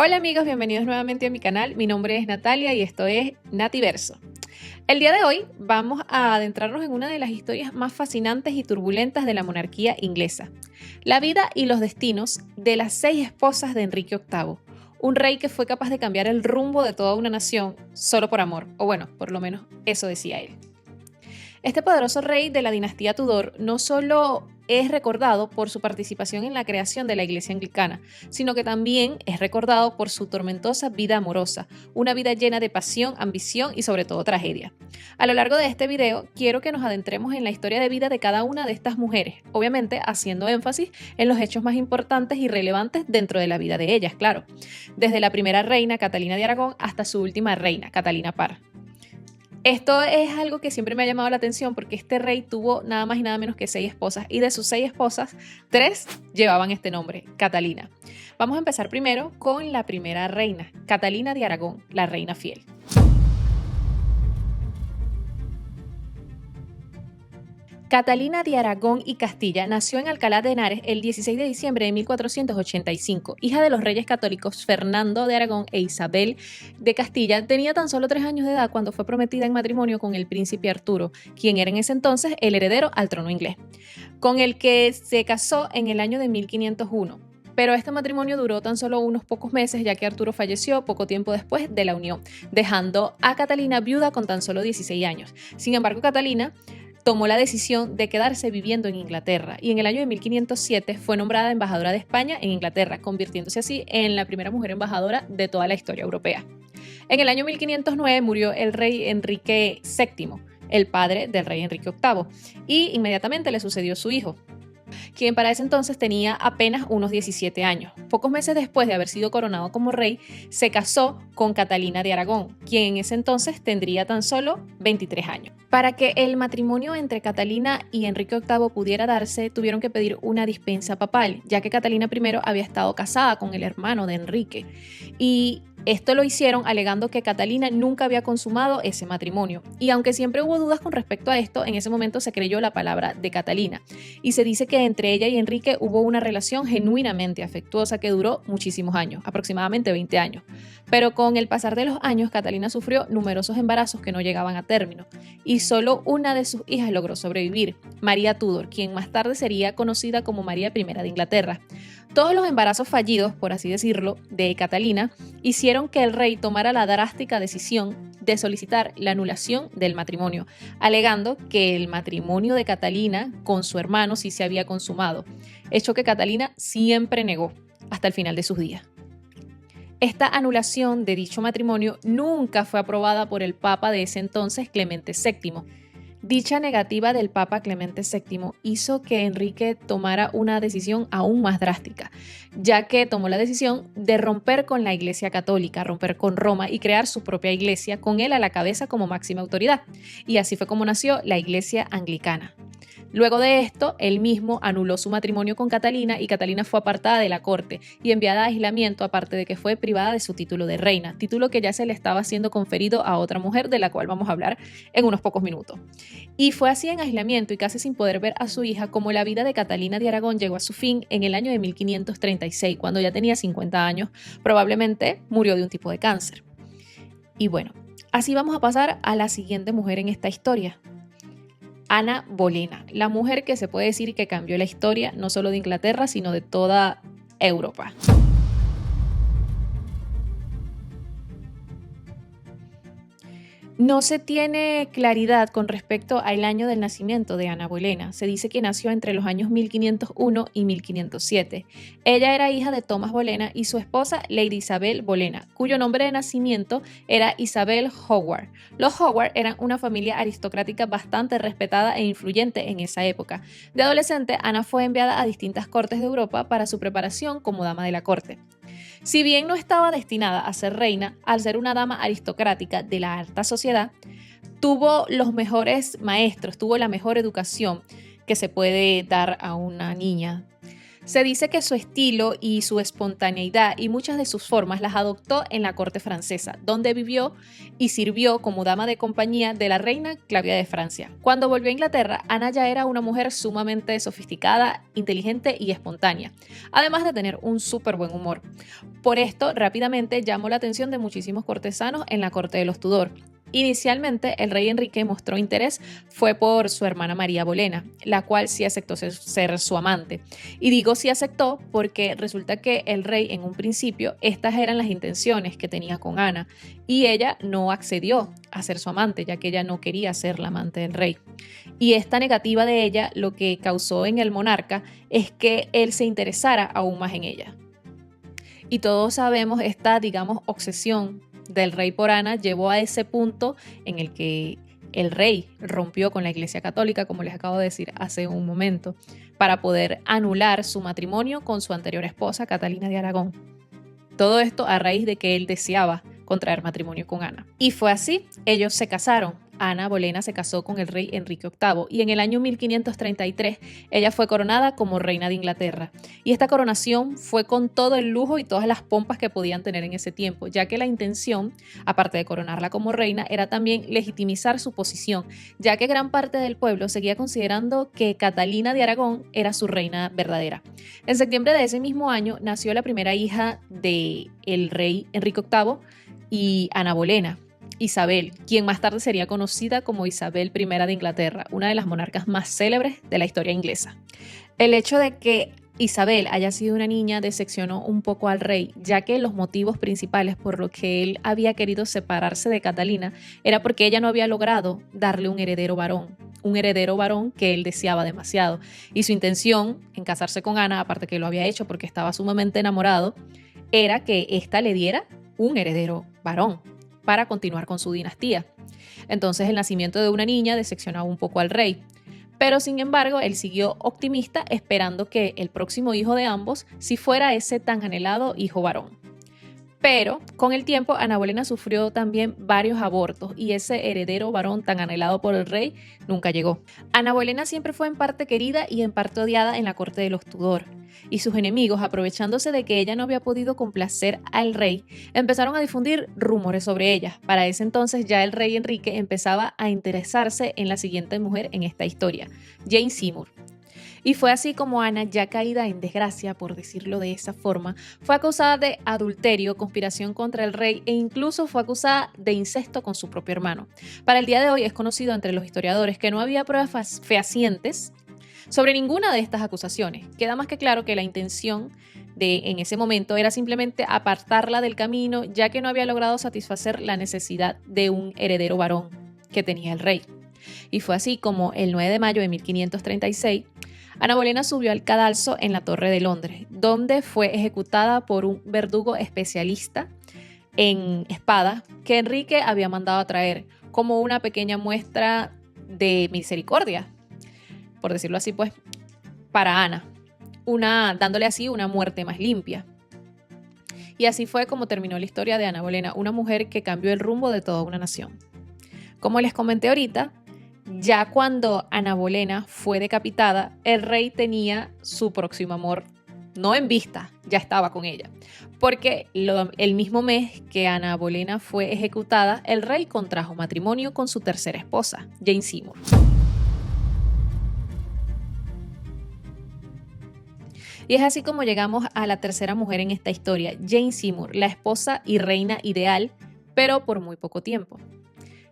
Hola amigos, bienvenidos nuevamente a mi canal. Mi nombre es Natalia y esto es Nativerso. El día de hoy vamos a adentrarnos en una de las historias más fascinantes y turbulentas de la monarquía inglesa. La vida y los destinos de las 6 esposas de Enrique VIII, un rey que fue capaz de cambiar el rumbo de toda una nación solo por amor, o bueno, por lo menos eso decía él. Este poderoso rey de la dinastía Tudor no solo es recordado por su participación en la creación de la Iglesia Anglicana, sino que también es recordado por su tormentosa vida amorosa, una vida llena de pasión, ambición y sobre todo tragedia. A lo largo de este video quiero que nos adentremos en la historia de vida de cada una de estas mujeres, obviamente haciendo énfasis en los hechos más importantes y relevantes dentro de la vida de ellas, claro, desde la primera reina Catalina de Aragón hasta su última reina, Catalina Parr. Esto es algo que siempre me ha llamado la atención porque este rey tuvo nada más y nada menos que 6 esposas y de sus 6 esposas, 3 llevaban este nombre, Catalina. Vamos a empezar primero con la primera reina, Catalina de Aragón, la reina fiel. Catalina de Aragón y Castilla nació en Alcalá de Henares el 16 de diciembre de 1485. Hija de los reyes católicos Fernando de Aragón e Isabel de Castilla, tenía tan solo 3 años de edad cuando fue prometida en matrimonio con el príncipe Arturo, quien era en ese entonces el heredero al trono inglés, con el que se casó en el año de 1501. Pero este matrimonio duró tan solo unos pocos meses, ya que Arturo falleció poco tiempo después de la unión, dejando a Catalina viuda con tan solo 16 años. Sin embargo, Catalina tomó la decisión de quedarse viviendo en Inglaterra y en el año de 1507 fue nombrada embajadora de España en Inglaterra, convirtiéndose así en la primera mujer embajadora de toda la historia europea. En el año 1509 murió el rey Enrique VII, el padre del rey Enrique VIII, y inmediatamente le sucedió su hijo, quien para ese entonces tenía apenas unos 17 años. Pocos meses después de haber sido coronado como rey, se casó con Catalina de Aragón, quien en ese entonces tendría tan solo 23 años. Para que el matrimonio entre Catalina y Enrique VIII pudiera darse, tuvieron que pedir una dispensa papal, ya que Catalina I había estado casada con el hermano de Enrique. Y esto lo hicieron alegando que Catalina nunca había consumado ese matrimonio. Y aunque siempre hubo dudas con respecto a esto, en ese momento se creyó la palabra de Catalina. Y se dice que entre ella y Enrique hubo una relación genuinamente afectuosa que duró muchísimos años, aproximadamente 20 años. Pero con el pasar de los años, Catalina sufrió numerosos embarazos que no llegaban a término. Y solo una de sus hijas logró sobrevivir, María Tudor, quien más tarde sería conocida como María I de Inglaterra. Todos los embarazos fallidos, por así decirlo, de Catalina hicieron que el rey tomara la drástica decisión de solicitar la anulación del matrimonio, alegando que el matrimonio de Catalina con su hermano sí se había consumado, hecho que Catalina siempre negó hasta el final de sus días. Esta anulación de dicho matrimonio nunca fue aprobada por el papa de ese entonces, Clemente VII. Dicha negativa del Papa Clemente VII hizo que Enrique tomara una decisión aún más drástica, ya que tomó la decisión de romper con la Iglesia Católica, romper con Roma y crear su propia iglesia con él a la cabeza como máxima autoridad. Y así fue como nació la Iglesia Anglicana. Luego de esto, él mismo anuló su matrimonio con Catalina y Catalina fue apartada de la corte y enviada a aislamiento, aparte de que fue privada de su título de reina, título que ya se le estaba siendo conferido a otra mujer de la cual vamos a hablar en unos pocos minutos. Y fue así en aislamiento y casi sin poder ver a su hija como la vida de Catalina de Aragón llegó a su fin en el año de 1536, cuando ya tenía 50 años, probablemente murió de un tipo de cáncer. Y bueno, así vamos a pasar a la siguiente mujer en esta historia. Ana Bolena, la mujer que se puede decir que cambió la historia no solo de Inglaterra, sino de toda Europa. No se tiene claridad con respecto al año del nacimiento de Ana Bolena. Se dice que nació entre los años 1501 y 1507. Ella era hija de Tomás Bolena y su esposa Lady Isabel Bolena, cuyo nombre de nacimiento era Isabel Howard. Los Howard eran una familia aristocrática bastante respetada e influyente en esa época. De adolescente, Ana fue enviada a distintas cortes de Europa para su preparación como dama de la corte. Si bien no estaba destinada a ser reina, al ser una dama aristocrática de la alta sociedad, tuvo los mejores maestros, tuvo la mejor educación que se puede dar a una niña. Se dice que su estilo y su espontaneidad y muchas de sus formas las adoptó en la corte francesa, donde vivió y sirvió como dama de compañía de la reina Claudia de Francia. Cuando volvió a Inglaterra, Ana ya era una mujer sumamente sofisticada, inteligente y espontánea, además de tener un súper buen humor. Por esto, rápidamente llamó la atención de muchísimos cortesanos en la corte de los Tudor. Inicialmente, el rey Enrique mostró interés fue por su hermana María Bolena, la cual sí aceptó ser su amante. Y digo sí aceptó porque resulta que el rey en un principio, estas eran las intenciones que tenía con Ana, y ella no accedió a ser su amante, ya que ella no quería ser la amante del rey. Y esta negativa de ella lo que causó en el monarca es que él se interesara aún más en ella. Y todos sabemos esta, digamos, obsesión del rey por Ana llevó a ese punto en el que el rey rompió con la Iglesia Católica, como les acabo de decir hace un momento, para poder anular su matrimonio con su anterior esposa, Catalina de Aragón. Todo esto a raíz de que él deseaba contraer matrimonio con Ana. Y fue así, ellos se casaron. Ana Bolena se casó con el rey Enrique VIII y en el año 1533 ella fue coronada como reina de Inglaterra. Y esta coronación fue con todo el lujo y todas las pompas que podían tener en ese tiempo, ya que la intención, aparte de coronarla como reina, era también legitimizar su posición, ya que gran parte del pueblo seguía considerando que Catalina de Aragón era su reina verdadera. En septiembre de ese mismo año nació la primera hija del rey Enrique VIII y Ana Bolena, Isabel, quien más tarde sería conocida como Isabel I de Inglaterra, una de las monarcas más célebres de la historia inglesa. El hecho de que Isabel haya sido una niña decepcionó un poco al rey, ya que los motivos principales por los que él había querido separarse de Catalina era porque ella no había logrado darle un heredero varón que él deseaba demasiado. Y su intención en casarse con Ana, aparte que lo había hecho porque estaba sumamente enamorado, era que ésta le diera un heredero varón para continuar con su dinastía. Entonces el nacimiento de una niña decepcionaba un poco al rey, pero sin embargo él siguió optimista esperando que el próximo hijo de ambos sí fuera ese tan anhelado hijo varón. Pero con el tiempo Ana Bolena sufrió también varios abortos y ese heredero varón tan anhelado por el rey nunca llegó. Ana Bolena siempre fue en parte querida y en parte odiada en la corte de los Tudor, y sus enemigos, aprovechándose de que ella no había podido complacer al rey, empezaron a difundir rumores sobre ella. Para ese entonces ya el rey Enrique empezaba a interesarse en la siguiente mujer en esta historia, Jane Seymour. Y fue así como Ana, ya caída en desgracia, por decirlo de esa forma, fue acusada de adulterio, conspiración contra el rey e incluso fue acusada de incesto con su propio hermano. Para el día de hoy es conocido entre los historiadores que no había pruebas fehacientes sobre ninguna de estas acusaciones. Queda más que claro que la intención en ese momento era simplemente apartarla del camino, ya que no había logrado satisfacer la necesidad de un heredero varón que tenía el rey. Y fue así como el 9 de mayo de 1536, Ana Bolena subió al cadalso en la Torre de Londres, donde fue ejecutada por un verdugo especialista en espada que Enrique había mandado a traer como una pequeña muestra de misericordia, por decirlo así, pues, para Ana, dándole así una muerte más limpia. Y así fue como terminó la historia de Ana Bolena, una mujer que cambió el rumbo de toda una nación. Como les comenté ahorita, ya cuando Ana Bolena fue decapitada, el rey tenía su próximo amor no en vista, ya estaba con ella. Porque el mismo mes que Ana Bolena fue ejecutada, el rey contrajo matrimonio con su tercera esposa, Jane Seymour. Y es así como llegamos a la tercera mujer en esta historia, Jane Seymour, la esposa y reina ideal, pero por muy poco tiempo.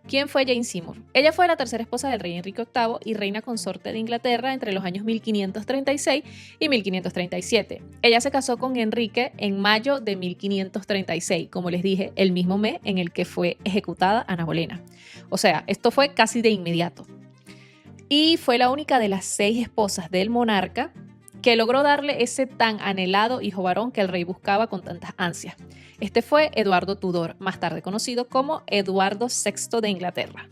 ¿Quién fue Jane Seymour? Ella fue la tercera esposa del rey Enrique VIII y reina consorte de Inglaterra entre los años 1536 y 1537. Ella se casó con Enrique en mayo de 1536, como les dije, el mismo mes en el que fue ejecutada Ana Bolena. O sea, esto fue casi de inmediato. Y fue la única de las 6 esposas del monarca que logró darle ese tan anhelado hijo varón que el rey buscaba con tantas ansias. Este fue Eduardo Tudor, más tarde conocido como Eduardo VI de Inglaterra.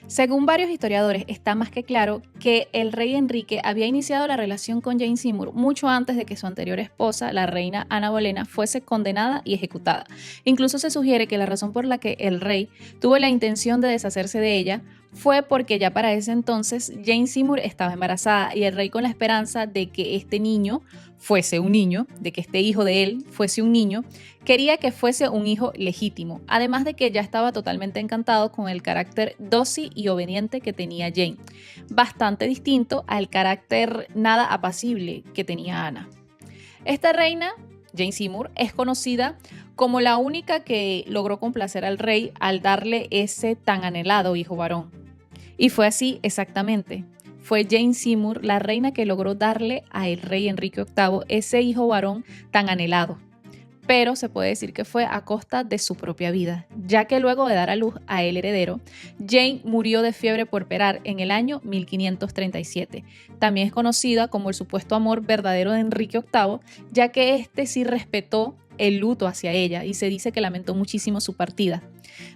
Según varios historiadores, está más que claro que el rey Enrique había iniciado la relación con Jane Seymour mucho antes de que su anterior esposa, la reina Ana Bolena, fuese condenada y ejecutada. Incluso se sugiere que la razón por la que el rey tuvo la intención de deshacerse de ella fue porque ya para ese entonces Jane Seymour estaba embarazada y el rey, con la esperanza de que este niño fuese un niño, de que este hijo de él fuese un niño, quería que fuese un hijo legítimo, además de que ya estaba totalmente encantado con el carácter dócil y obediente que tenía Jane, bastante distinto al carácter nada apacible que tenía Ana. Esta reina, Jane Seymour, es conocida como la única que logró complacer al rey al darle ese tan anhelado hijo varón. Y fue así exactamente. Fue Jane Seymour la reina que logró darle al rey Enrique VIII ese hijo varón tan anhelado. Pero se puede decir que fue a costa de su propia vida, ya que luego de dar a luz a el heredero, Jane murió de fiebre puerperal en el año 1537. También es conocida como el supuesto amor verdadero de Enrique VIII, ya que este sí respetó el luto hacia ella y se dice que lamentó muchísimo su partida.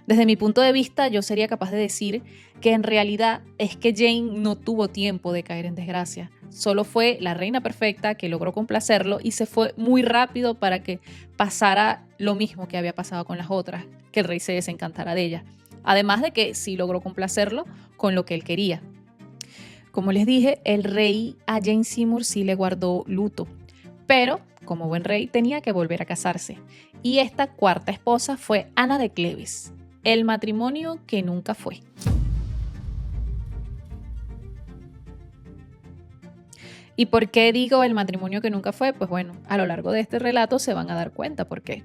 Desde mi punto de vista, yo sería capaz de decir que en realidad es que Jane no tuvo tiempo de caer en desgracia. Solo fue la reina perfecta que logró complacerlo y se fue muy rápido para que pasara lo mismo que había pasado con las otras, que el rey se desencantara de ella. Además de que sí logró complacerlo con lo que él quería. Como les dije, el rey a Jane Seymour sí le guardó luto, pero como buen rey tenía que volver a casarse. Y esta cuarta esposa fue Ana de Cleves, el matrimonio que nunca fue. ¿Y por qué digo el matrimonio que nunca fue? Pues bueno, a lo largo de este relato se van a dar cuenta por qué.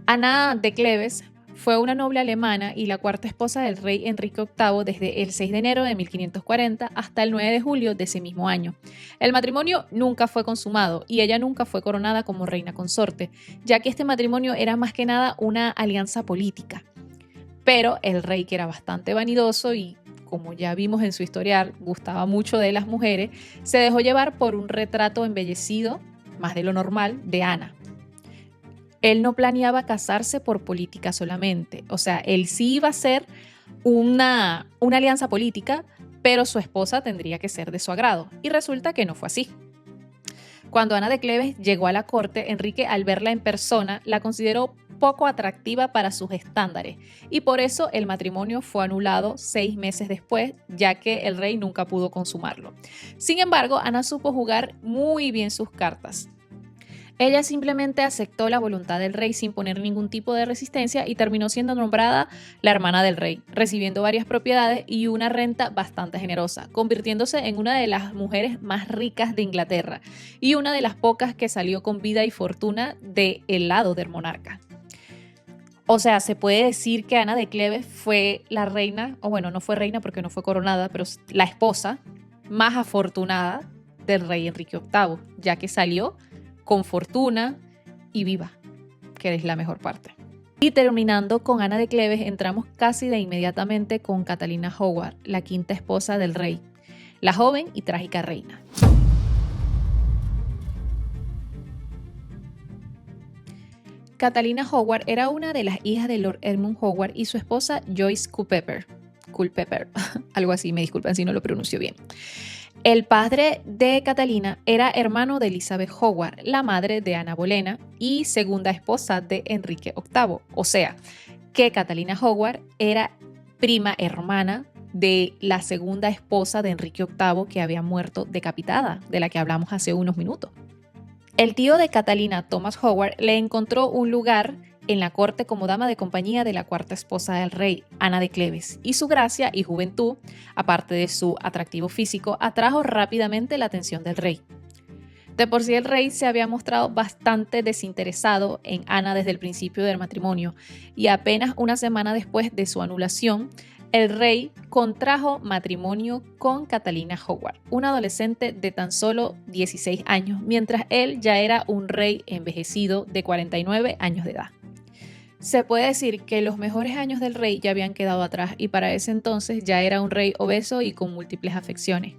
Ana de Cleves fue una noble alemana y la cuarta esposa del rey Enrique VIII desde el 6 de enero de 1540 hasta el 9 de julio de ese mismo año. El matrimonio nunca fue consumado y ella nunca fue coronada como reina consorte, ya que este matrimonio era más que nada una alianza política. Pero el rey, que era bastante vanidoso y, como ya vimos en su historial, gustaba mucho de las mujeres, se dejó llevar por un retrato embellecido, más de lo normal, de Ana. Él no planeaba casarse por política solamente, o sea, él sí iba a ser una alianza política, pero su esposa tendría que ser de su agrado, y resulta que no fue así. Cuando Ana de Cleves llegó a la corte, Enrique, al verla en persona, la consideró poco atractiva para sus estándares y por eso el matrimonio fue anulado 6 meses después, ya que el rey nunca pudo consumarlo. Sin embargo, Ana supo jugar muy bien sus cartas. Ella simplemente aceptó la voluntad del rey sin poner ningún tipo de resistencia y terminó siendo nombrada la hermana del rey, recibiendo varias propiedades y una renta bastante generosa, convirtiéndose en una de las mujeres más ricas de Inglaterra y una de las pocas que salió con vida y fortuna del lado del monarca. O sea, se puede decir que Ana de Cleves fue la reina, o bueno, no fue reina porque no fue coronada, pero la esposa más afortunada del rey Enrique VIII, ya que salió con fortuna y viva, que es la mejor parte. Y terminando con Ana de Cleves, entramos casi de inmediatamente con Catalina Howard, la quinta esposa del rey, la joven y trágica reina. Catalina Howard era una de las hijas de Lord Edmund Howard y su esposa Joyce Culpeper, algo así, me disculpan si no lo pronuncio bien. El padre de Catalina era hermano de Elizabeth Howard, la madre de Ana Bolena y segunda esposa de Enrique VIII. O sea, que Catalina Howard era prima hermana de la segunda esposa de Enrique VIII que había muerto decapitada, de la que hablamos hace unos minutos. El tío de Catalina, Thomas Howard, le encontró un lugar en la corte como dama de compañía de la cuarta esposa del rey, Ana de Cleves, y su gracia y juventud, aparte de su atractivo físico, atrajo rápidamente la atención del rey. De por sí el rey se había mostrado bastante desinteresado en Ana desde el principio del matrimonio, y apenas una semana después de su anulación, el rey contrajo matrimonio con Catalina Howard, una adolescente de tan solo 16 años, mientras él ya era un rey envejecido de 49 años de edad. Se puede decir que los mejores años del rey ya habían quedado atrás y para ese entonces ya era un rey obeso y con múltiples afecciones.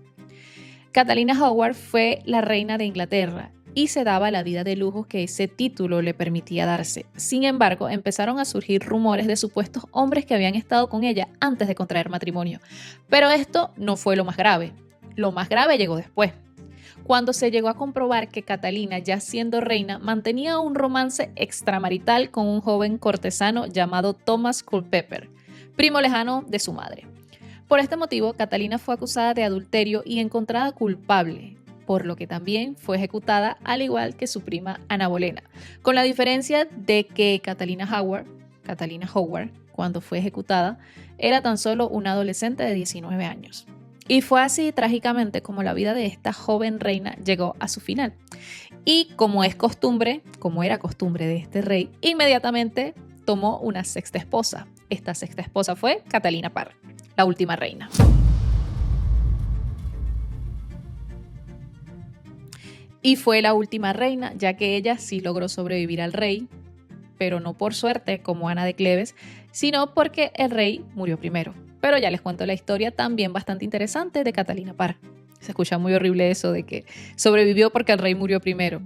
Catalina Howard fue la reina de Inglaterra y se daba la vida de lujos que ese título le permitía darse. Sin embargo, empezaron a surgir rumores de supuestos hombres que habían estado con ella antes de contraer matrimonio. Pero esto no fue lo más grave. Lo más grave llegó después, cuando se llegó a comprobar que Catalina, ya siendo reina, mantenía un romance extramarital con un joven cortesano llamado Thomas Culpeper, primo lejano de su madre. Por este motivo, Catalina fue acusada de adulterio y encontrada culpable, por lo que también fue ejecutada al igual que su prima Ana Bolena, con la diferencia de que Catalina Howard, cuando fue ejecutada, era tan solo una adolescente de 19 años. Y fue así trágicamente como la vida de esta joven reina llegó a su final. Y como era costumbre de este rey, inmediatamente tomó una sexta esposa. Esta sexta esposa fue Catalina Parr, la última reina. Y fue la última reina, ya que ella sí logró sobrevivir al rey, pero no por suerte como Ana de Cleves, sino porque el rey murió primero. Pero ya les cuento la historia también bastante interesante de Catalina Parr. Se escucha muy horrible eso de que sobrevivió porque el rey murió primero.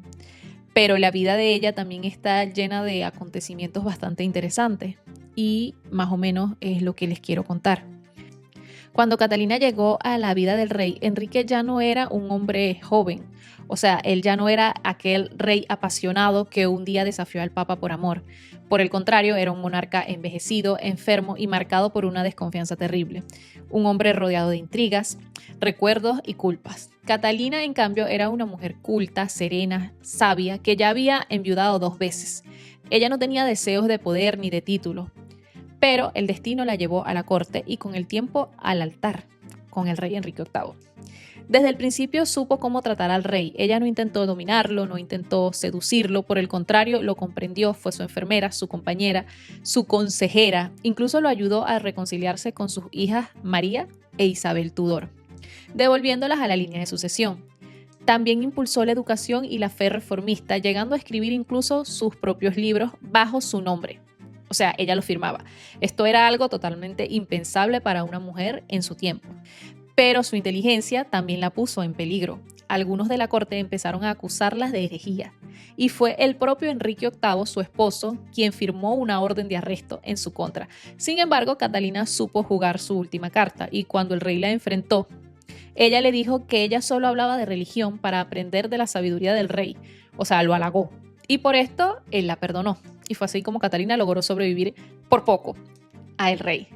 Pero la vida de ella también está llena de acontecimientos bastante interesantes y más o menos es lo que les quiero contar. Cuando Catalina llegó a la vida del rey, Enrique ya no era un hombre joven. O sea, él ya no era aquel rey apasionado que un día desafió al papa por amor. Por el contrario, era un monarca envejecido, enfermo y marcado por una desconfianza terrible. Un hombre rodeado de intrigas, recuerdos y culpas. Catalina, en cambio, era una mujer culta, serena, sabia, que ya había enviudado 2 veces. Ella no tenía deseos de poder ni de título, pero el destino la llevó a la corte y con el tiempo al altar con el rey Enrique VIII. Desde el principio supo cómo tratar al rey. Ella no intentó dominarlo, no intentó seducirlo, por el contrario, lo comprendió, fue su enfermera, su compañera, su consejera, incluso lo ayudó a reconciliarse con sus hijas María e Isabel Tudor, devolviéndolas a la línea de sucesión. También impulsó la educación y la fe reformista, llegando a escribir incluso sus propios libros bajo su nombre. O sea, ella lo firmaba. Esto era algo totalmente impensable para una mujer en su tiempo. Pero su inteligencia también la puso en peligro. Algunos de la corte empezaron a acusarlas de herejía. Y fue el propio Enrique VIII, su esposo, quien firmó una orden de arresto en su contra. Sin embargo, Catalina supo jugar su última carta y cuando el rey la enfrentó, ella le dijo que ella solo hablaba de religión para aprender de la sabiduría del rey. O sea, lo halagó. Y por esto, él la perdonó. Y fue así como Catalina logró sobrevivir por poco al rey.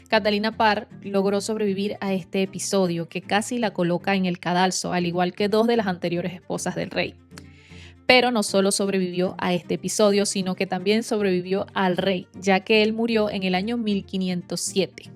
Catalina Parr logró sobrevivir a este episodio que casi la coloca en el cadalso, al igual que 2 de las anteriores esposas del rey. Pero no solo sobrevivió a este episodio, sino que también sobrevivió al rey, ya que él murió en el año 1507.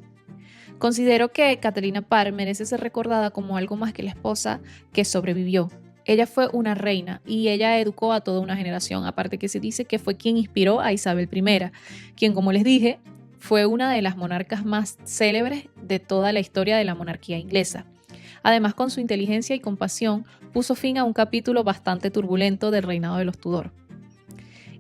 Considero que Catalina Parr merece ser recordada como algo más que la esposa que sobrevivió. Ella fue una reina y ella educó a toda una generación, aparte que se dice que fue quien inspiró a Isabel I, quien, como les dije, fue una de las monarcas más célebres de toda la historia de la monarquía inglesa. Además, con su inteligencia y compasión, puso fin a un capítulo bastante turbulento del reinado de los Tudor.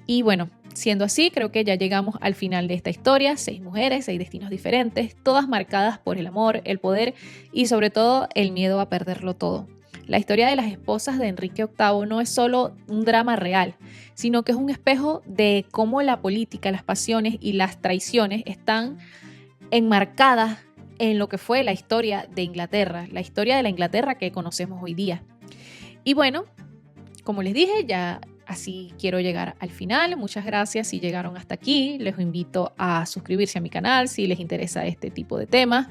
Y bueno, siendo así, creo que ya llegamos al final de esta historia. 6 mujeres, 6 destinos diferentes, todas marcadas por el amor, el poder y sobre todo el miedo a perderlo todo. La historia de las esposas de Enrique VIII no es solo un drama real, sino que es un espejo de cómo la política, las pasiones y las traiciones están enmarcadas en lo que fue la historia de Inglaterra, la historia de la Inglaterra que conocemos hoy día. Y bueno, como les dije, ya así quiero llegar al final. Muchas gracias si llegaron hasta aquí. Les invito a suscribirse a mi canal si les interesa este tipo de temas,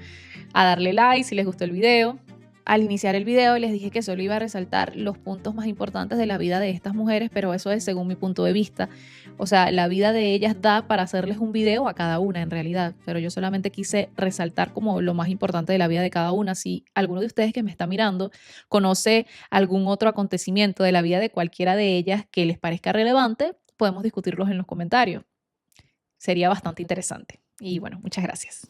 a darle like si les gustó el video. Al iniciar el video les dije que solo iba a resaltar los puntos más importantes de la vida de estas mujeres, pero eso es según mi punto de vista. O sea, la vida de ellas da para hacerles un video a cada una en realidad, pero yo solamente quise resaltar como lo más importante de la vida de cada una. Si alguno de ustedes que me está mirando conoce algún otro acontecimiento de la vida de cualquiera de ellas que les parezca relevante, podemos discutirlos en los comentarios. Sería bastante interesante. Y bueno, muchas gracias.